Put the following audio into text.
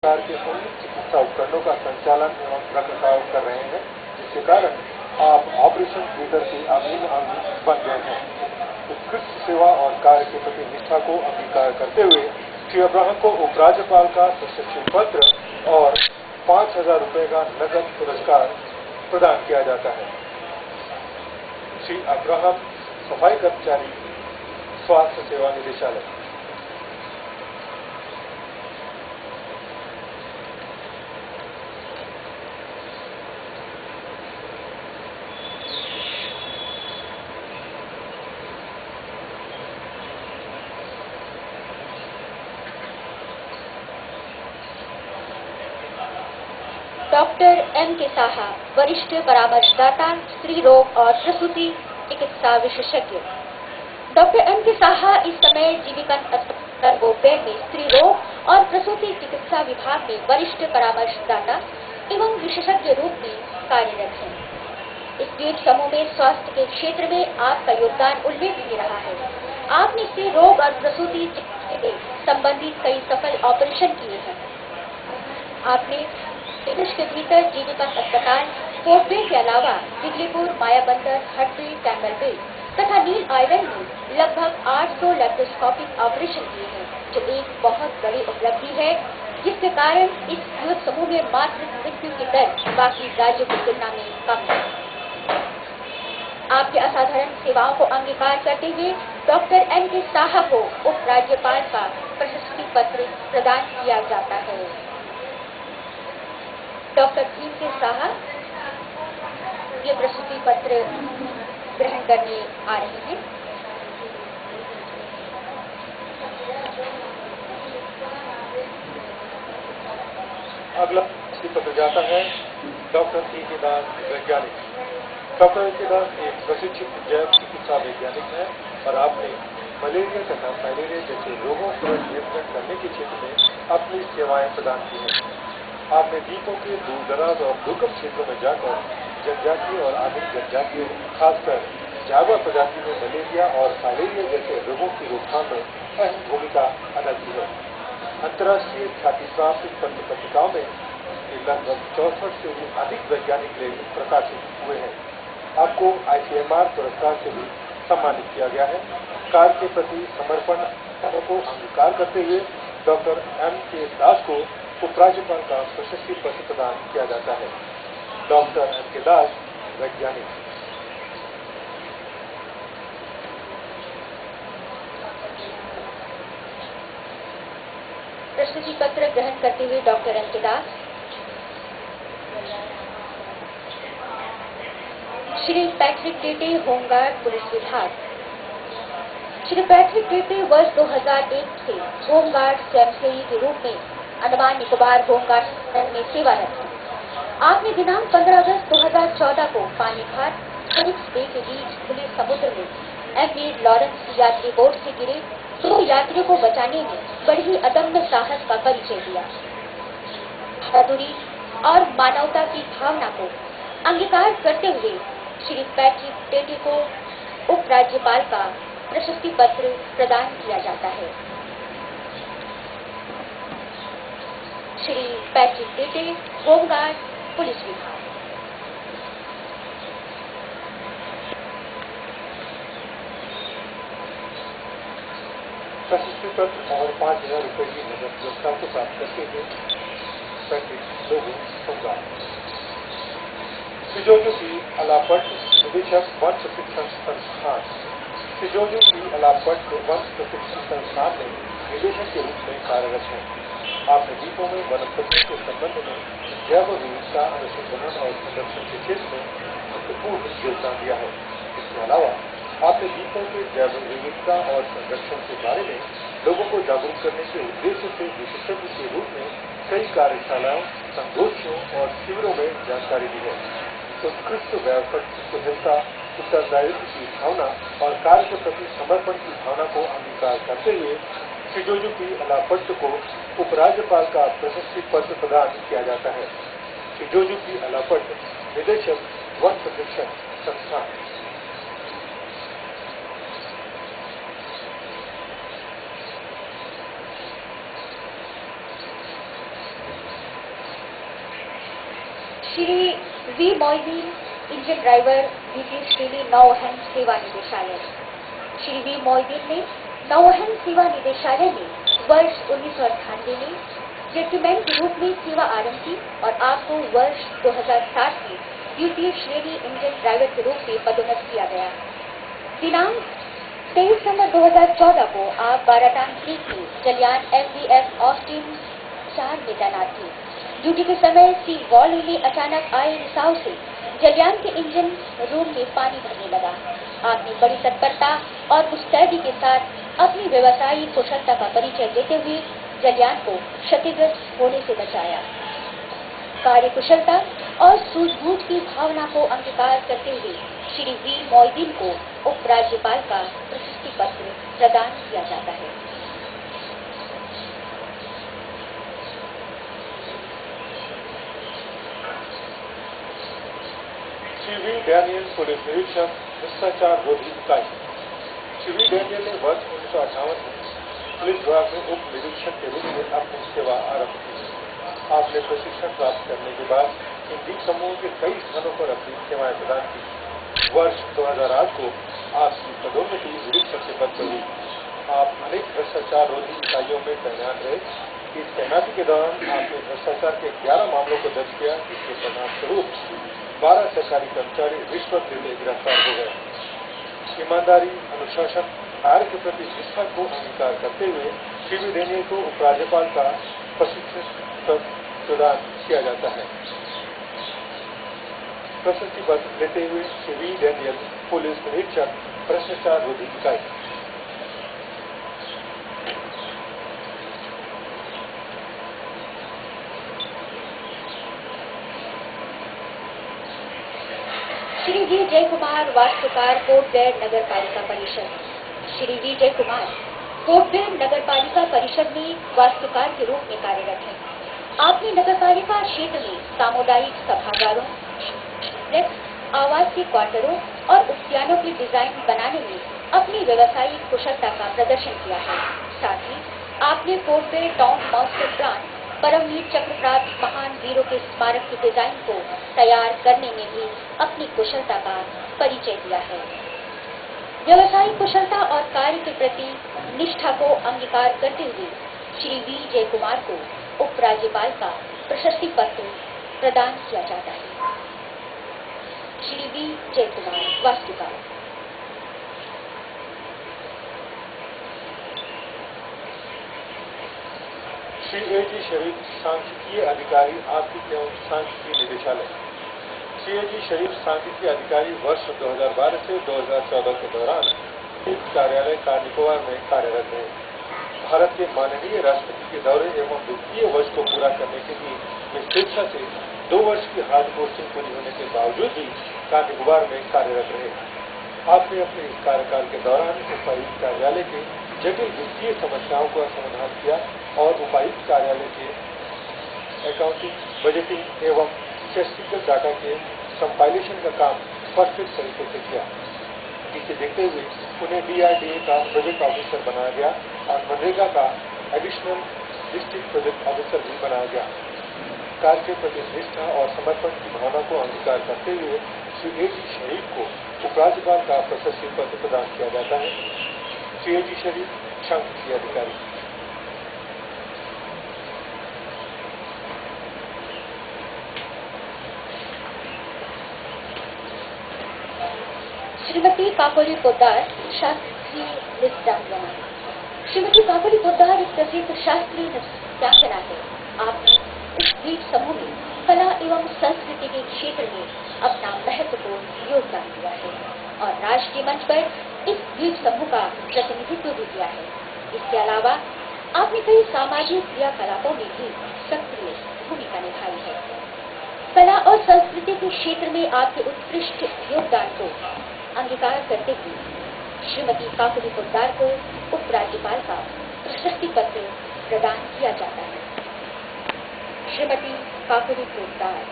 प्रकार के उन चिकित्सा उपकरणों का संचालन एवं रखरखाव कर रहे हैं, जिसके कारण आप ऑपरेशन थिएटर के अभिन्न अंग बन गए हैं। उत्कृष्ट सेवा और कार्य के प्रति निष्ठा को अंगीकार करते हुए श्री अब्राहम को उपराज्यपाल का प्रशस्ति पत्र और 5,000 रुपए का नगद पुरस्कार प्रदान किया जाता है। श्री अब्राहम सफाई कर्मचारी, स्वास्थ्य सेवा निदेशालय। डॉक्टर एम के साहा, वरिष्ठ परामर्शदाता, स्त्री रोग और प्रसूति चिकित्सा विशेषज्ञ। डॉक्टर एम के साहा इस समय जीविकन अस्पताल बोपेर में स्त्री रोग और प्रसूति चिकित्सा विभाग में वरिष्ठ परामर्शदाता एवं विशेषज्ञ रूप में कार्यरत हैं। इस द्वीप समूह में स्वास्थ्य के क्षेत्र में आपका योगदान उल्लेखनीय रहा है। आपने स्त्री रोग और प्रसूति चिकित्सा से संबंधित कई सफल ऑपरेशन किए हैं। आपने देश के भीतर जीविकन अस्पताल बोपेर के अलावा दिगलीपुर, मायाबंदर, हट्टी, टैंगलबे तथा नील आइलैंड में लगभग 800 लैप्रोस्कोपिक ऑपरेशन किए हैं, जो एक बहुत बड़ी उपलब्धि है, जिसके कारण इस द्वीप समूह में मातृ मृत्यु की दर बाकी राज्यों की तुलना में कम है। आपके असाधारण सेवाओं को अंगीकार करते हुए डॉक्टर एम के साहा को उपराज्यपाल का प्रशस्ति पत्र प्रदान किया जाता है। डॉक्टर भीम के साहा ये प्रशस्ति पत्र ग्रहण करने आ रहे हैं। अगला प्रशस्ति पत्र जाता है डॉक्टर के दास, वैज्ञानिक। डॉक्टर के दास एक प्रशिक्षित जैव चिकित्सा वैज्ञानिक है और आपने मलेरिया तथा फाइलेरिया जैसे रोगों पर नियंत्रण करने के क्षेत्र में अपनी सेवाएं प्रदान की हैं। आपने द्वीपों के दूर दराज और दुर्गम क्षेत्रों में जाकर जनजातीय और आदिम जनजातीय, खासकर जावा प्रजाति में मलेरिया और फाइलेरिया जैसे रोगों की रोकथाम में अहम भूमिका अदा की है। अंतर्राष्ट्रीय ख्याति प्राप्त पत्र पत्रिकाओं में लगभग 64 से भी अधिक वैज्ञानिक लेख प्रकाशित हुए हैं। आपको ICMR पुरस्कार से भी सम्मानित किया गया है। कार्य के प्रति समर्पण को अंगीकार करते हुए डॉक्टर एम के दास को उपराज्यपाल का प्रशस्ति पत्र प्रदान किया जाता है। डॉक्टर एम के दास, वैज्ञानिक। प्रशस्ति पत्र ग्रहण करते हुए doctor M K Das. Shri Patrick Tete, home guard, police विभाग। श्री पैट्रिक टेटे वर्ष 2001 से होमगार्ड स्वयंसेवी के रूप में अंडमान निकोबार होमगार्ड में सेवारत हैं। आपने दिनांक 15 अगस्त 2014 को पानीघाट फिनिक्स बे के बीच खुले समुद्र में MV लॉरेंस यात्री बोट से गिरे 2 यात्रियों को बचाने में बड़ी अदम्य साहस का परिचय दिया। बहादुरी और मानवता की भावना को अंगीकार करते हुए श्री पैट्रिक टेटे को उपराज्यपाल का प्रशस्ति पत्र प्रदान किया जाता है। Shri Patrick Tete, home guard, police विभाग। प्रशस्ति पत्र और 5,000 रुपए की नगद पुरस्कार को प्राप्त करते हुए पैट्रिक लोगों, होमगार्ड। सिजोजो की अलापट, निदेशक, वन प्रशिक्षण संस्थान। सिजोजो की अलापट वन प्रशिक्षण संस्थान में निदेशक के रूप में कार्यरत है। आपने द्वीपों में वनस्पतियों के संबंध में जैव विविधता अनुसंधान और संरक्षण के क्षेत्र में महत्वपूर्ण योगदान दिया है। इसके अलावा आपने द्वीपों के जैव विविधता और संरक्षण के बारे में लोगों को जागरूक करने के उद्देश्य से विशेषज्ञ के रूप में कई कार्यशालाओं, संगोष्ठियों और शिविरों में जानकारी दी है। उत्कृष्ट व्यावसायिक कुशलता, उत्तरदायित्व की भावना और कार्य के प्रति समर्पण की भावना को अंगीकार करते हुए सिजोजो की अलापट को उपराज्यपाल का प्रशस्ति पत्र प्रदान किया जाता है। सिजोजो की अलापट, निदेशक, वन प्रशिक्षण संस्थान। Shri V Moideen, engine driver, द्वितीय श्रेणी नौवहन सेवा निदेशालय। श्री वी मोइदीन ने नौवहन सेवा निदेशालय में वर्ष 1998 में जेंटलमैन के रूप में सेवा आरंभ की और आपको वर्ष 2007 में द्वितीय श्रेणी इंजन ड्राइवर के रूप में पदोन्नत किया गया। दिनांक 23 नवंबर 2014 को आप 12 टांग 3 की जलियान MVF ऑस्टिन 4 में तैनात थे। ड्यूटी के समय सी वॉल में अचानक आए रिसाव से जलियान के इंजन रूम में पानी भरने लगा। आपने बड़ी तत्परता और मुस्तैदी के साथ अपनी व्यवसायिक कुशलता का परिचय देते हुए जलियान को क्षतिग्रस्त होने से बचाया। कार्य कुशलता और सूझबूझ की भावना को अंगीकार करते हुए श्री वी मोइदीन को उपराज्यपाल का प्रशस्ति पत्र प्रदान किया जाता है। श्री वी डैनियल, पुलिस निरीक्षक, भ्रष्टाचार रोधी इकाई। श्री वी डैनियल ने वर्ष 1958 में पुलिस विभाग में उप निरीक्षक के रूप में अपनी सेवा आरंभ की। आपने प्रशिक्षण प्राप्त करने के बाद इन द्वीप समूहों के कई स्थानों पर अपनी सेवाएं प्रदान की। वर्ष 2008 को आपकी पदोन्नति निरीक्षक के पद पर हुई। आप अनेक भ्रष्टाचार रोधी इकाइयों में तैनात रहे। इस तैनाती के दौरान आपने भ्रष्टाचार के 11 मामलों को दर्ज किया, जिसके परिणाम स्वरूप 12 सरकारी कर्मचारी रिश्वत लेते गिरफ्तार हो गए। ईमानदारी, अनुशासन, कार्य के प्रति निष्ठा को अंगीकार करते हुए श्री वी डैनियल को उपराज्यपाल का प्रशिक्षण प्रदान किया जाता है। प्रशस्ति पत्र लेते हुए श्री वी डैनियल, पुलिस निरीक्षक, भ्रष्टाचार रोधी इकाई। श्री वी जय कुमार, वास्तुकार, कोटगैर नगर पालिका परिषद। श्री वी जय कुमार कोटगैर नगर पालिका परिषद में वास्तुकार के रूप में कार्यरत हैं। आपने नगर पालिका क्षेत्र में सामुदायिक सभागारों, आवासीय क्वार्टरों और उद्यानों की डिजाइन बनाने में अपनी व्यावसायिक कुशलता का प्रदर्शन किया है। साथ ही आपने कोटगैर टाउन मास्टर प्लान, परमवीर चक्र प्राप्त महान वीरों के स्मारक की डिजाइन को तैयार करने में भी अपनी कुशलता का परिचय दिया है। व्यावसायिक कुशलता और कार्य के प्रति निष्ठा को अंगीकार करते हुए श्री वी जय कुमार को उपराज्यपाल का प्रशस्ति पत्र प्रदान किया जाता है। श्री वी जय कुमार, वास्तुकार। श्री A.G. शरीफ, सांख्यिकीय अधिकारी, आर्थिक एवं सांख्यिकीय निदेशालय। श्री A.G. शरीफ सांख्यिकीय अधिकारी वर्ष 2012 से 2014 के दौरान इस कार्यालय निकोबार में कार्यरत रहे। भारत के माननीय राष्ट्रपति के दौरे एवं वित्तीय वर्ष को पूरा करने के लिए वे स्वेच्छा से 2 वर्ष की हार्ड पोस्टिंग पूरी होने के बावजूद भी निकोबार में कार्यरत रहे। आपने अपने इस कार्यकाल के दौरान उपायुक्त कार्यालय के जटिल वित्तीय समस्याओं का समाधान किया और उपायुक्त कार्यालय के अकाउंटिंग, बजटिंग एवं स्टैटिस्टिकल डाटा के कंपाइलेशन का काम परफेक्ट तरीके से किया। इसे देखते हुए उन्हें DRDA का प्रोजेक्ट ऑफिसर बनाया गया और मनरेगा का एडिशनल डिस्ट्रिक्ट प्रोजेक्ट ऑफिसर भी बनाया गया। कार्य के प्रति निष्ठा और समर्पण की भावना को अंगीकार करते हुए श्री A.G. शरीफ को उपराज्यपाल का प्रशस्ति पत्र प्रदान किया जाता है। श्री A.G. शरीफ, सांख्यिकीय अधिकारी। श्रीमती काकोली पोद्दार, शास्त्रीय नृत्यांगना। श्रीमती काकोली पोद्दार एक प्रसिद्ध शास्त्रीय नृत्यांगना है। आपने इस द्वीप समूह में कला एवं संस्कृति के क्षेत्र में अपना महत्वपूर्ण योगदान दिया है और राष्ट्रीय मंच पर इस द्वीप समूह का प्रतिनिधित्व भी किया है। इसके अलावा आपने कई सामाजिक क्रियाकलापों में भी सक्रिय भूमिका निभाई है। कला और संस्कृति के क्षेत्र में आपके उत्कृष्ट योगदान को अंगीकार करते हुए श्रीमती काकोली पोद्दार को उपराज्यपाल का प्रशस्ति पत्र प्रदान किया जाता है। श्रीमती काकोली पोद्दार।